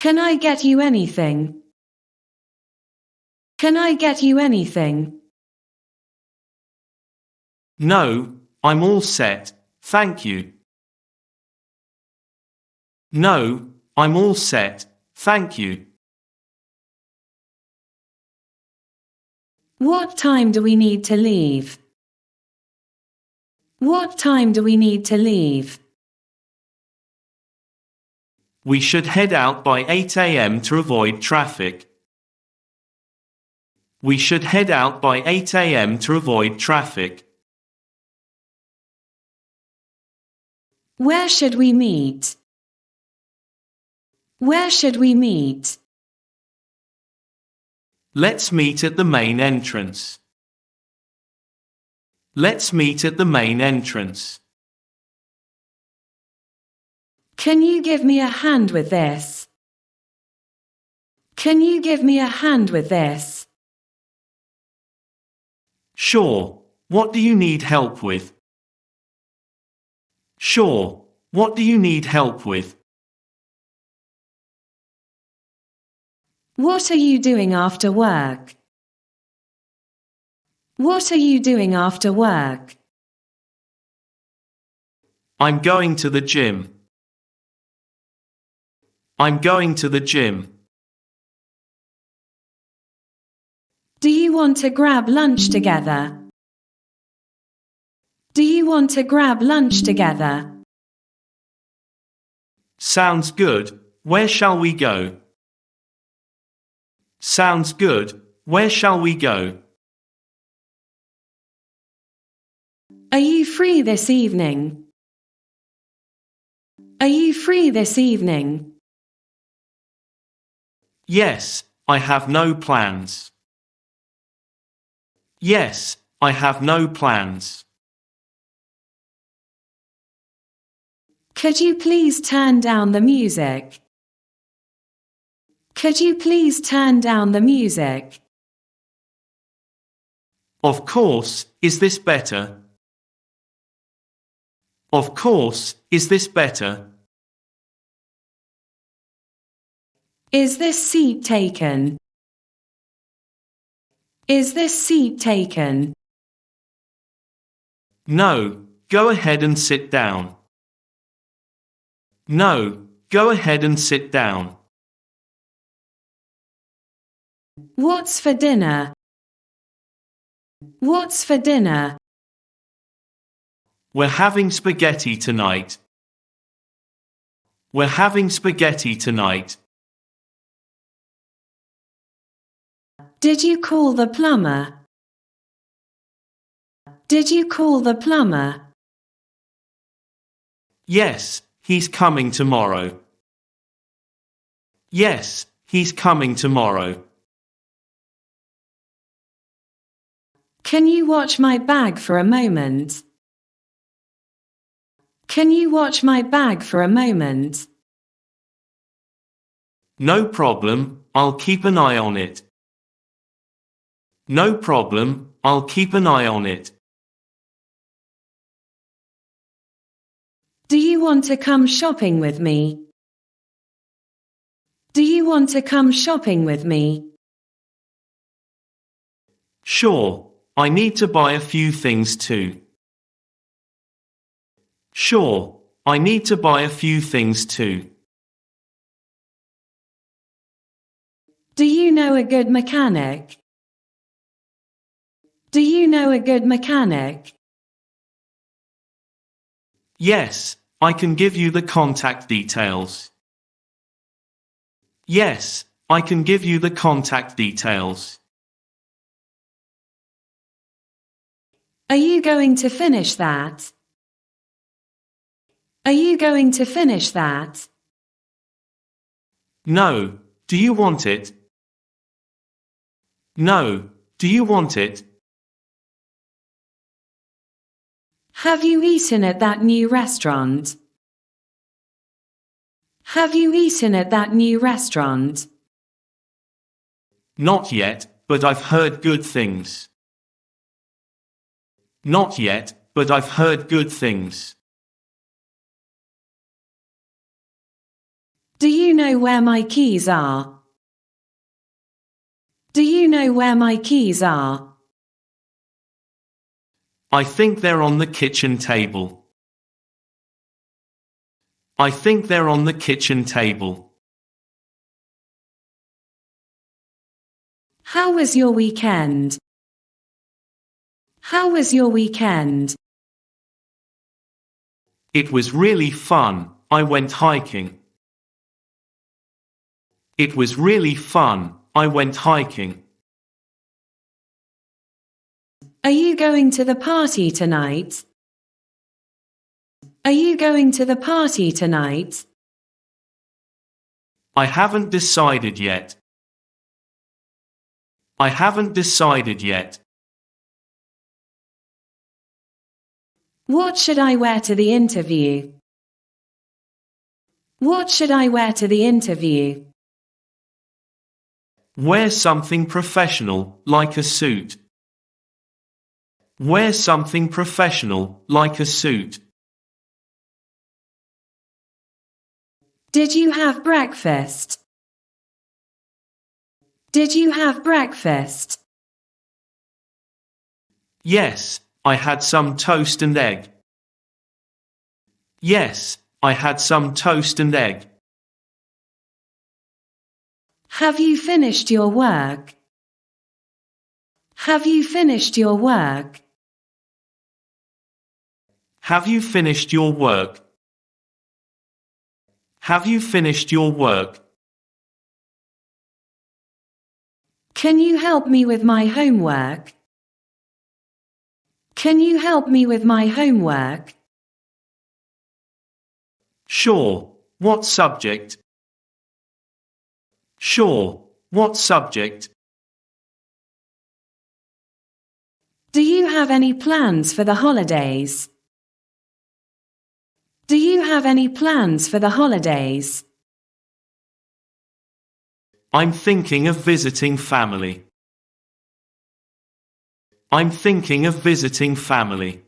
Can I get you anything? Can I get you anything? No, I'm all set, thank you. No, I'm all set, thank you. What time do we need to leave? What time do we need to leave? We should head out by 8 a.m. to avoid traffic. We should head out by 8 a.m. to avoid traffic. Where should we meet? Where should we meet? Let's meet at the main entrance. Let's meet at the main entrance. Can you give me a hand with this? Can you give me a hand with this? Sure, what do you need help with? Sure, what do you need help with? What are you doing after work? What are you doing after work? I'm going to the gym. I'm going to the gym. Do you want to grab lunch together? Do you want to grab lunch together? Sounds good, where shall we go? Sounds good, where shall we go? Are you free this evening? Are you free this evening? Yes, I have no plans. Yes, I have no plans. Could you please turn down the music? Could you please turn down the music? Of course, is this better? Of course, is this better? Is this seat taken? Is this seat taken? No, go ahead and sit down. No, go ahead and sit down. What's for dinner? What's for dinner? We're having spaghetti tonight. We're having spaghetti tonight. Did you call the plumber? Did you call the plumber? Yes, he's coming tomorrow. Yes, he's coming tomorrow. Can you watch my bag for a moment? Can you watch my bag for a moment? No problem, I'll keep an eye on it. No problem, I'll keep an eye on it. Do you want to come shopping with me? Do you want to come shopping with me? Sure, I need to buy a few things too. Sure, I need to buy a few things too. Do you know a good mechanic? Do you know a good mechanic? Yes, I can give you the contact details. Yes, I can give you the contact details. Are you going to finish that? Are you going to finish that? No, do you want it? No, do you want it? Have you eaten at that new restaurant? Have you eaten at that new restaurant? Not yet, but I've heard good things. Not yet, but I've heard good things. Do you know where my keys are? Do you know where my keys are? I think they're on the kitchen table. I think they're on the kitchen table. How was your weekend? How was your weekend? It was really fun. I went hiking. It was really fun. I went hiking. Are you going to the party tonight? Are you going to the party tonight? I haven't decided yet. I haven't decided yet. What should I wear to the interview? What should I wear to the interview? Wear something professional, like a suit. Wear something professional, like a suit. Did you have breakfast? Did you have breakfast? Yes, I had some toast and egg. Yes, I had some toast and egg. Have you finished your work? Have you finished your work? Have you finished your work? Have you finished your work? Can you help me with my homework? Can you help me with my homework? Sure. What subject? Sure. What subject? Do you have any plans for the holidays? Do you have any plans for the holidays? I'm thinking of visiting family. I'm thinking of visiting family.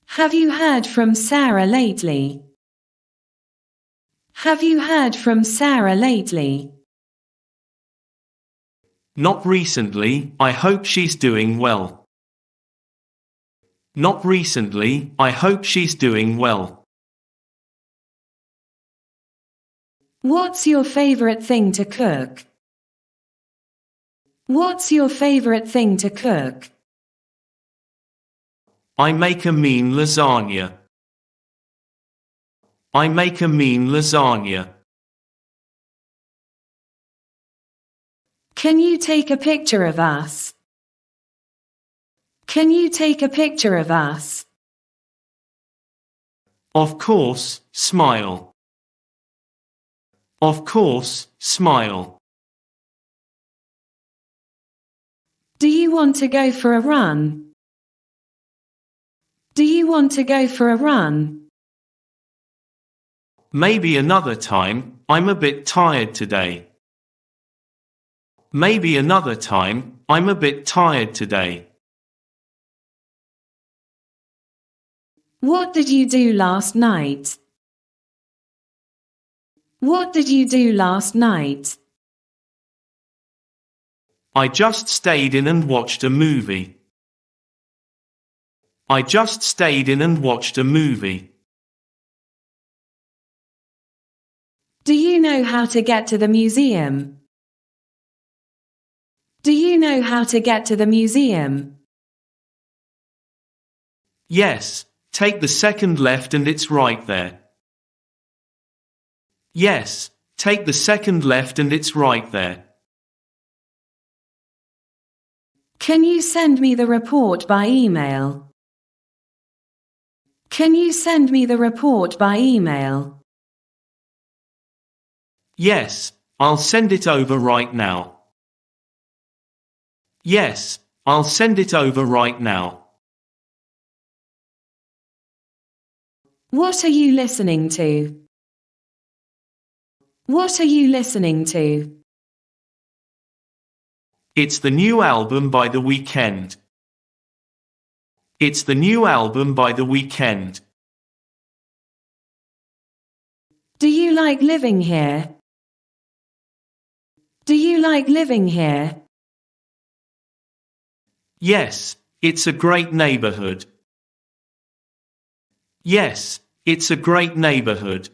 Have you heard from Sarah lately? Have you heard from Sarah lately? Not recently. I hope she's doing well. Not recently. I hope she's doing well. What's your favorite thing to cook? What's your favorite thing to cook? I make a mean lasagna. I make a mean lasagna. Can you take a picture of us? Can you take a picture of us? Of course, smile. Of course, smile. Do you want to go for a run? Do you want to go for a run? Maybe another time. I'm a bit tired today. Maybe another time. I'm a bit tired today. What did you do last night? What did you do last night? I just stayed in and watched a movie. I just stayed in and watched a movie. Do you know how to get to the museum? Do you know how to get to the museum? Yes, take the second left and it's right there. Yes, take the second left and it's right there. Can you send me the report by email? Can you send me the report by email? Yes, I'll send it over right now. Yes, I'll send it over right now. What are you listening to? What are you listening to? It's the new album by The Weeknd. It's the new album by The Weeknd. Do you like living here? Do you like living here? Yes, it's a great neighborhood. Yes, it's a great neighborhood.